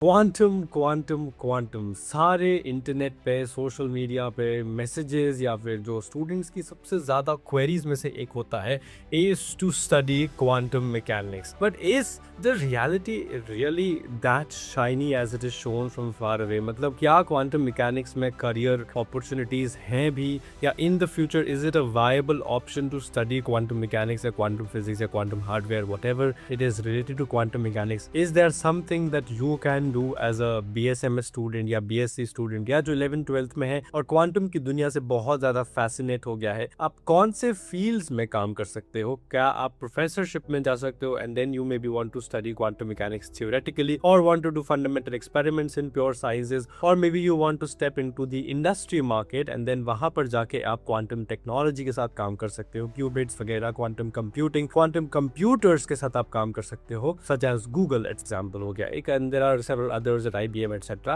Quantum quantum quantum सारे internet पे social media पे मैसेजेस या फिर जो स्टूडेंट्स की सबसे ज़्यादा क्वेरीज में से एक होता है is to study quantum mechanics but is the reality really that shiny as it is shown from far away. मतलब क्या क्वांटम मैकेनिक्स में करियर अपॉर्चुनिटीज हैं भी, या in the future is it a viable option to study quantum mechanics या quantum physics या quantum hardware whatever it is related to quantum mechanics. Is there something that you can do as a BSMS student या BSc student या जो 11th-12th में है और quantum की दुनिया से बहुत ज़्यादा फैसिनेट हो गया है? आप कौन से फील्ड्स में काम कर सकते हो? क्या आप प्रोफेसरशिप में जा सकते हो and then you may be want to study quantum mechanics theoretically, और want to do fundamental experiments in pure sciences, और may be you want to step into the industry market and then वहां पर जाके आप quantum technology के साथ काम कर सकते हो, क्यूबिट्स वगैरह, क्वांटम कंप्यूटिंग, क्वांटम कंप्यूटर्स के साथ आप काम कर सकते हो, सच एज गूगल एग्जाम्पल हो गया एक, and there are several others at IBM etc.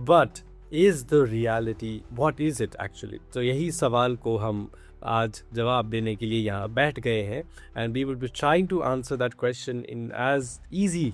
But is the reality, what is it actually? तो यही सवाल को हम आज जवाब देने के लिए यहाँ बैठ गए हैं, and we will be trying to answer that question in as easy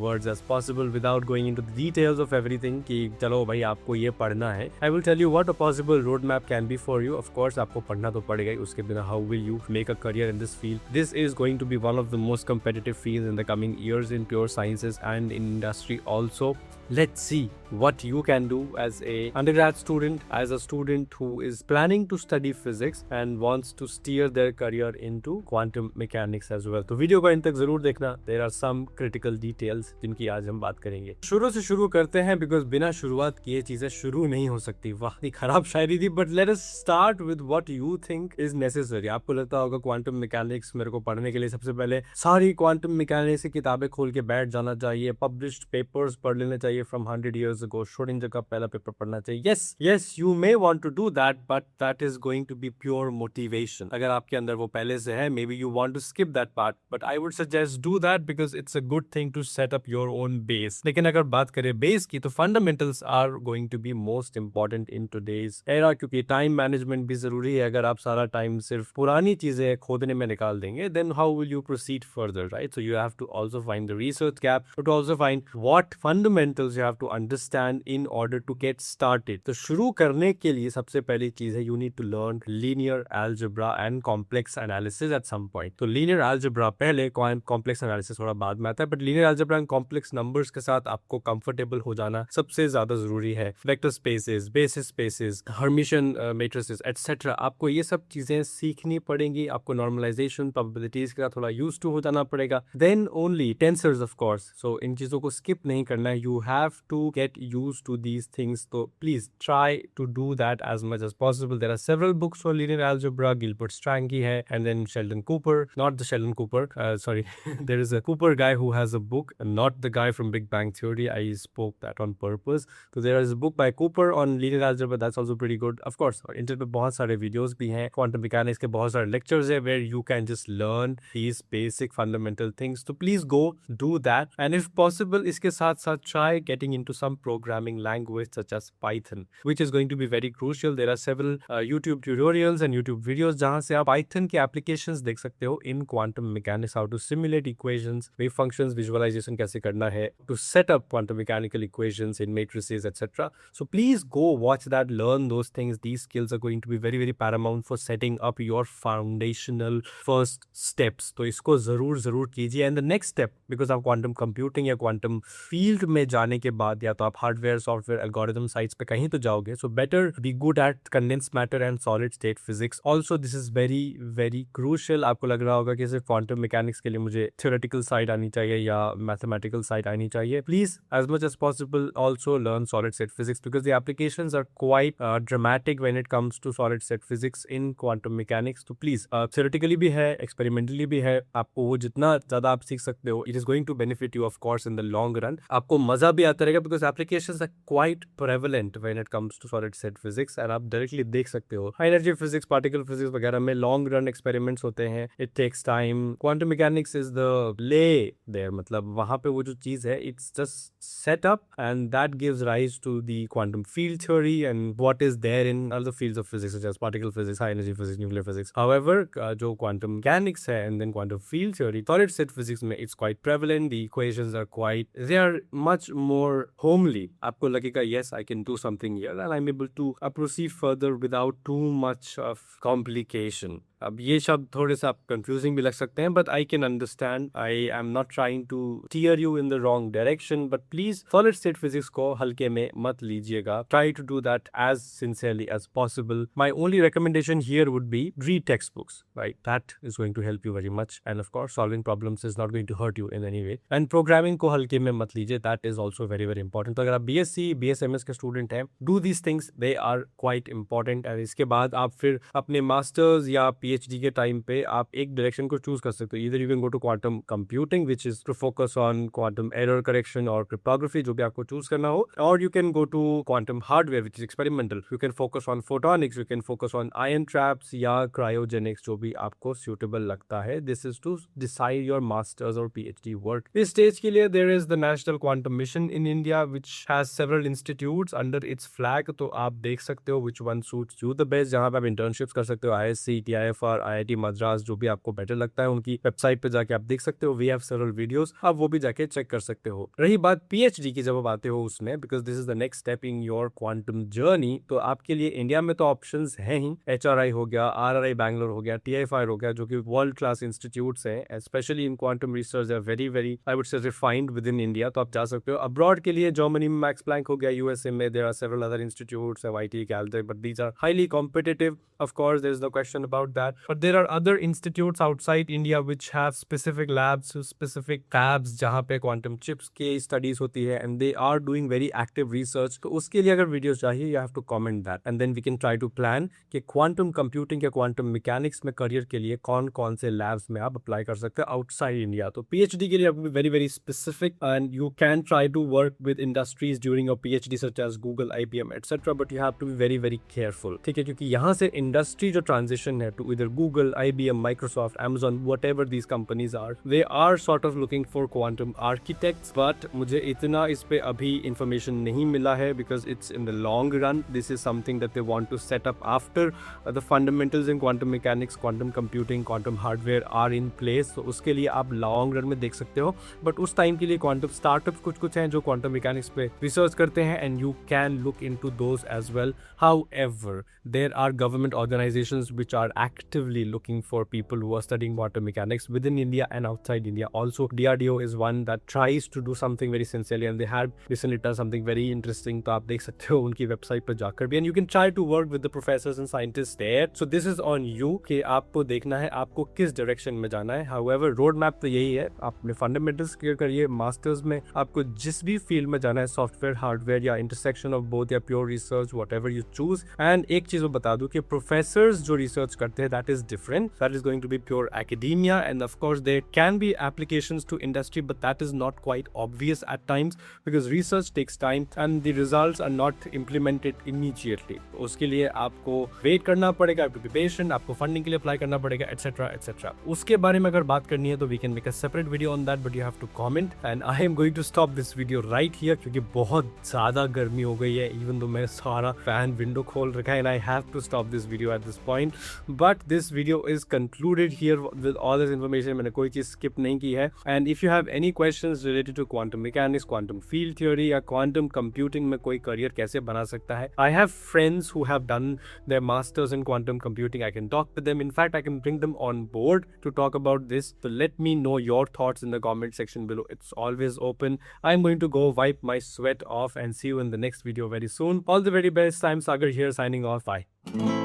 words as possible without going into the details of everything कि चलो भाई आपको ये पढ़ना है। I will tell you what a possible roadmap can be for you. Of course आपको पढ़ना तो पड़ेगा ही, उसके बिना how will you make a career in this field? This is going to be one of the most competitive fields in the coming years in pure sciences and in industry also. Let's see what you can do as a undergrad student, as a student who is planning to study physics and wants to steer their career into quantum mechanics as well. तो video को इन तक जरूर देखना, there are some critical details जिनकी आज हम बात करेंगे। शुरू से शुरू करते हैं बिकॉज बिना शुरुआत किए चीजें शुरू नहीं हो सकती। वाह खराब शायरी थी, but let us start with what you think is necessary. आपको लगता होगा क्वांटम मैकेनिक्स मेरे को पढ़ने के लिए सबसे पहले सारी क्वांटम मैकेनिक्स की किताबें खोल के बैठ जाना चाहिए, पब्लिश्ड पेपर्स पढ़ लेने चाहिए फ्रॉम 100 years ago, श्रोडिंगर का पहला पेपर पढ़ना चाहिए। yes you may want to do that, but that is going to be pure motivation। अगर आपके अंदर वो पहले से है, maybe you want to skip that part, but I would suggest do that because it's a good thing to set up your own base। लेकिन अगर बात करें बेस की तो fundamentals are going to be most important in today's era, क्योंकि time management भी जरूरी है। अगर आप सारा टाइम सिर्फ पुरानी चीजें खोदने में निकाल देंगे, then how will you proceed further, right? So you have to also find the research gap, but also find what fundamentals you have to understand in order to get started। तो शुरू करने के लिए सबसे पहली चीज है you need to learn linear algebra and complex analysis at some point। तो linear algebra पहले, complex analysis थोड़ा बाद में आता है, but linear algebra and complex numbers के साथ आपको comfortable हो जाना सबसे ज्यादा जरूरी है। Vector spaces, basis spaces, Hermitian matrices etcetera, आपको ये सब चीजें सीखनी पड़ेंगी। आपको नॉर्मलाइजेशन, प्रोबेबिलिटीज के साथ थोड़ा यूज टू हो जाना पड़ेगा। Then only tensors of course. So इन चीजों को स्किप नहीं करना है, you have to get used to these things, so please try to do that as much as possible। There are several books for linear algebra, Gilbert Strange hai, and then Sheldon Cooper, not the Sheldon Cooper, sorry there is a Cooper guy who has a book, not the guy from Big Bang Theory, I spoke that on purpose। So there is a book by Cooper on linear algebra, that's also pretty good। Of course internet पे बहुत सारे videos भी हैं, quantum mechanics के बहुत सारे lectures है where you can just learn these basic fundamental things, so please go do that। and if possible इसके साथ साथ try getting into some programming language such as Python, which is going to be very crucial। There are several YouTube tutorials and YouTube videos जहाँ से आप Python के applications देख सकते हो in quantum mechanics, how to simulate equations, wave functions, visualization कैसे करना है, to set up quantum mechanical equations in matrices etc। So please go watch that, learn those things। These skills are going to be very very paramount for setting up your foundational first steps। तो इसको जरूर कीजिए। and the next step, because आप quantum computing या quantum field में जाने के बाद या तो आप हार्डवेयर, सॉफ्टवेयर, एल्गोरिथम साइट्स पे कहीं तो जाओगे, so better be good at condensed matter and solid state physics. Also this is very very crucial. आपको लग रहा होगा कि सिर्फ क्वांटम मैकेनिक्स के लिए मुझे थ्योरेटिकल साइड आनी चाहिए या मैथमेटिकल साइड आनी चाहिए। Please as much as possible also learn solid state physics because the applications are quite dramatic when it comes to solid state physics in quantum mechanics. तो please theoretically भी है, experimentally भी है, आपको वो जितना ज्यादा आप सीख सकते हो, it is going to benefit you of course in the long run. आपको मजा भी आता रहेगा because applications are quite prevalent when it comes to solid state physics, and आप directly देख सकते हो high energy physics, particle physics वगैरह में लॉन्ग रन एक्सपेरिमेंट्स होते हैं. It takes time. Quantum mechanics is the lay there, मतलब वहाँ पे वो जो चीज़ है it's just set up and that gives rise to the quantum field theory and what is there in other fields of physics such as particle physics, high energy physics, nuclear physics. However जो quantum mechanics है and then quantum field theory, solid state physics में it's quite prevalent. The equations are quite, they are much more homely. आपको लगेगा yes I can do something here and I'm able to proceed further without too much of complication. अब ये शब्द थोड़े से आप confusing भी लग सकते हैं, but I can understand. I am not trying to tear you in the wrong direction, but please solid state physics को हल्के में मत लीजिएगा. Try to do that as sincerely as possible. My only recommendation here would be read text books, right? That is going to help you very much, and of course solving problems is not going to hurt you in any way. And programming को हल्के में मत लीजिए, that is also very very important. तो अगर आप BSc BSMS के student हैं, do these things, they are quite important. And इसके बाद आप फिर अपने मास्टर्स या पीएचडी के टाइम पे आप एक डायरेक्शन को चूज कर सकते हो. Either you can go to quantum computing which is to focus on quantum error correction और क्रिप्टोग्राफी, जो भी आपको चूज करना हो, और you can go to quantum hardware which is experimental. You can focus on photonics, you can focus on ion traps या cryogenics, जो भी आपको सूटेबल लगता है. This is to decide your masters और पीएचडी वर्क. इस स्टेज के लिए there is the national quantum mission in India which has several institutes under its flag. तो आप देख सकते हो which one suits you the best, जहां पे आप इंटर्नशिप्स कर सकते हो. आईएससी, टीआईएफआर, आईआईटी मद्रास, जो भी आपको बेटर लगता है, उनकी वेबसाइट पे जाके आप देख सकते हो. वी हैव सेवरल वीडियोस, आप वो भी जाके चेक कर सकते हो. रही बात पीएचडी की, जब आप आते हो उसमें, because this is the next step in your quantum journey, तो आपके लिए इंडिया में तो ऑप्शंस हैं ही. एचआरआई हो गया, आरआरआई बैंगलोर हो गया, टीआईएफआर हो गया, जो कि वर्ल्ड क्लास इंस्टीट्यूट्स हैं, specially in quantum research. They are very very, I would say, refined with in India. तो आप जा सकते हो. अब्रॉड के लिए जर्मनी में मैक्स प्लैंक हो गया, यूएसए में there are several other institutes, MIT, Caltech, but these are highly competitive. Of course, there is no question about that. But there are other institutes outside India which have specific labs, specific fabs, जहाँ पे quantum chips के studies होती है, and they are doing very active research. तो उसके लिए अगर videos चाहिए, you have to comment that, and then we can try to plan कि quantum computing या quantum mechanics में career के लिए कौन-कौन से labs में आप apply कर सकते हैं outside India. तो PhD के लिए आपको very very specific, and you can try to work with industries during your PhD such as Google, IBM, etc. But you have to be very very careful. ठीक है, क्योंकि यहाँ से इंडस्ट्री जो ट्रांजिशन है to either Google, IBM, Microsoft, Amazon, whatever these companies are, they are sort of looking for quantum architects. But मुझे इतना इस पे अभी इंफॉर्मेशन नहीं मिला है, because it's in the long run. This is something that they want to set up after the fundamentals in quantum mechanics, quantum computing, quantum hardware are in place. तो उसके लिए आप लॉन्ग रन में देख सकते हो. बट उस time के लिए क्वांटम स्टार्टअप्स कुछ हैं जो क्वांटम मैकेनिक्स पे रिसर्च करते हैं, and you can look into those as well. However, there are government organizations which are actively looking for people who are studying quantum mechanics within India and outside India. Also, DRDO is one that tries to do something very sincerely, and they had recently done something very interesting. तो आप देख सकते हो उनकी website पर जाकर भी, and you can try to work with the professors and scientists there. So this is on you कि आपको देखना है आपको किस डायरेक्शन में जाना है. However, रोड मैप तो यही है, आप अपने फंडामेंटल्स क्लियर करिए. मास्टर्स में आपको जिस भी फील्ड में जाना है, सॉफ्टवेयर, हार्डवेयर या इंटरसेक्शन ऑफ बोथ या pure research, whatever you choose. And एक चीज मैं बता दूं कि प्रोफेसर्स जो रिसर्च करते हैं, that is different. That is going to be pure academia, and of course there can be applications to industry, but that is not quite obvious at times, because research takes time and the results are not implemented immediately. उसके लिए आपको wait करना पड़ेगा, to be patient, आपको funding के लिए apply करना पड़ेगा, एटसेट्रा एटसेट्रा. उसके बारे में अगर बात करनी है तो we can make a separate video on that, but you have to comment. And I am going to stop this video right here, क्योंकि बहुत ज्यादा गर्मी हो गई है. इवन दो मैं सारा फैन विंडो खोल रखा है, and I have to stop this video at this point, but this video is concluded here with all this information. मैंने कोई चीज skip नहीं की है. And if you have any questions related to quantum mechanics, quantum field theory या quantum computing में कोई career कैसे बना सकता है, I have friends who have done their masters in quantum computing. I can talk with them. In fact, I can bring them on board to talk about this. So let me know your thoughts in the comment section below. It's always open. I'm going to go wipe my sweat off and see you in the next video very soon. All the very best. I'm Sagar here signing off. Bye.